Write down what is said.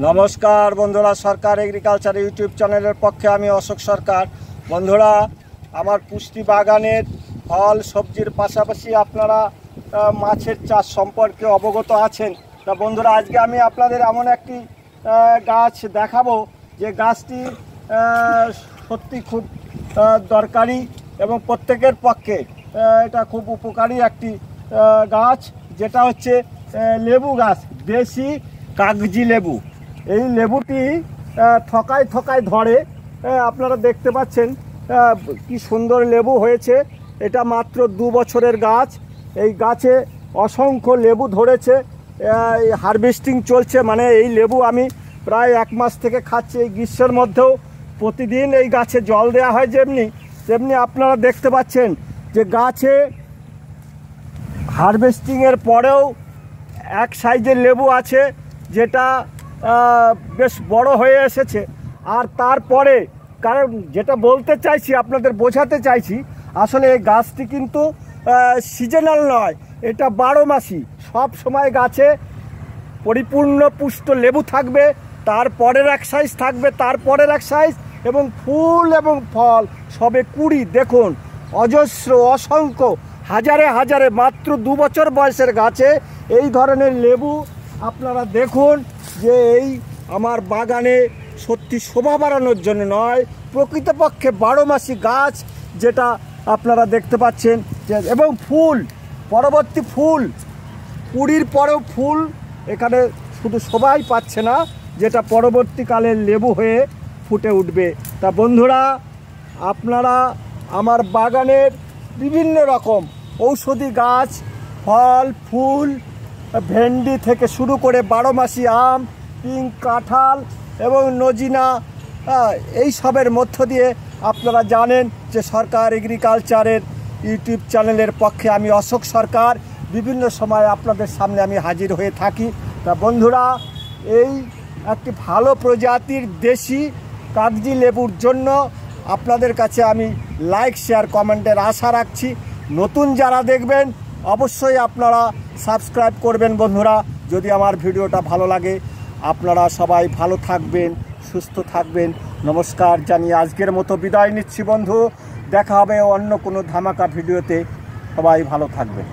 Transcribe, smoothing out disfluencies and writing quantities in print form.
নমস্কার বন্ধুরা, সরকার agriculture YouTube চ্যানেলের পক্ষে আমি অশোক সরকার। বন্ধুরা, আমার পুষ্টি বাগানের ফল সবজির পাশাপাশি আপনারা মাছের চাষ সম্পর্কে অবগত আছেন। তা বন্ধুরা, আজকে আমি আপনাদের এমন একটি গাছ দেখাবো যে গাছটি সত্যি খুব দরকারি এবং প্রত্যেকের পক্ষে এটা খুব উপকারী একটি গাছ, যেটা হচ্ছে লেবু গাছ, দেশি কাগজি লেবু। এই লেবুটি থকায় থকায় ধরে, আপনারা দেখতে পাচ্ছেন কি সুন্দর লেবু হয়েছে। এটা মাত্র 2 বছরের গাছ। এই গাছে অসংখ্য লেবু ধরেছে, হারভেস্টিং চলছে। মানে এই লেবু আমি প্রায় 1 মাস থেকে খাচ্ছি। এই গ্রীষ্মের মধ্যেও প্রতিদিন এই গাছে জল দেওয়া হয়, যেমনি আপনারা দেখতে পাচ্ছেন যে গাছে হারভেস্টিংয়ের পরেও এক সাইজের লেবু আছে, যেটা বেশ বড় হয়ে এসেছে। আর তারপরে কারণ যেটা বলতে চাইছি, আপনাদের বোঝাতে চাইছি, আসলে এই গাছটি কিন্তু সিজনাল নয়, এটা 12 মাসই। সব সময় গাছে পরিপূর্ণ পুষ্ট লেবু থাকবে, তারপরের এক সাইজ থাকবে, তারপরের এক সাইজ, এবং ফুল এবং ফল সবে কুড়ি। দেখুন, অজস্র অসংখ্য হাজারে হাজারে মাত্র 2 বছর বয়সের গাছে এই ধরনের লেবু আপনারা দেখুন। যে এই আমার বাগানে সত্যি শোভা বাড়ানোর জন্য নয়, প্রকৃতপক্ষে 12 মাসি গাছ, যেটা আপনারা দেখতে পাচ্ছেন। এবং ফুল, পরবর্তী ফুল, কুড়ির পরেও ফুল এখানে শুধু শোভাই পাচ্ছে না, যেটা পরবর্তীকালে লেবু হয়ে ফুটে উঠবে। তা বন্ধুরা, আপনারা আমার বাগানের বিভিন্ন রকম ঔষধি গাছ, ফল ফুল, ভেন্ডি থেকে শুরু করে 12 মাসি আম, পিঙ্ক কাঁঠাল এবং নজিনা, এই সবের মধ্য দিয়ে আপনারা জানেন যে সরকার এগ্রিকালচারের ইউটিউব চ্যানেলের পক্ষে আমি অশোক সরকার বিভিন্ন সময় আপনাদের সামনে আমি হাজির হয়ে থাকি। তা বন্ধুরা, এই একটি ভালো প্রজাতির দেশি কাগজি লেবুর জন্য আপনাদের কাছে আমি লাইক শেয়ার কমেন্টের আশা রাখছি। নতুন যারা দেখবেন অবশ্যই আপনারা সাবস্ক্রাইব করবেন। বন্ধুরা, যদি আমার ভিডিওটা ভালো লাগে, আপনারা সবাই ভালো থাকবেন, সুস্থ থাকবেন। নমস্কার জানিয়ে আজকের মতো বিদায় নিচ্ছি বন্ধু। দেখা হবে অন্য কোনো ধামাকা ভিডিওতে। সবাই ভালো থাকবেন।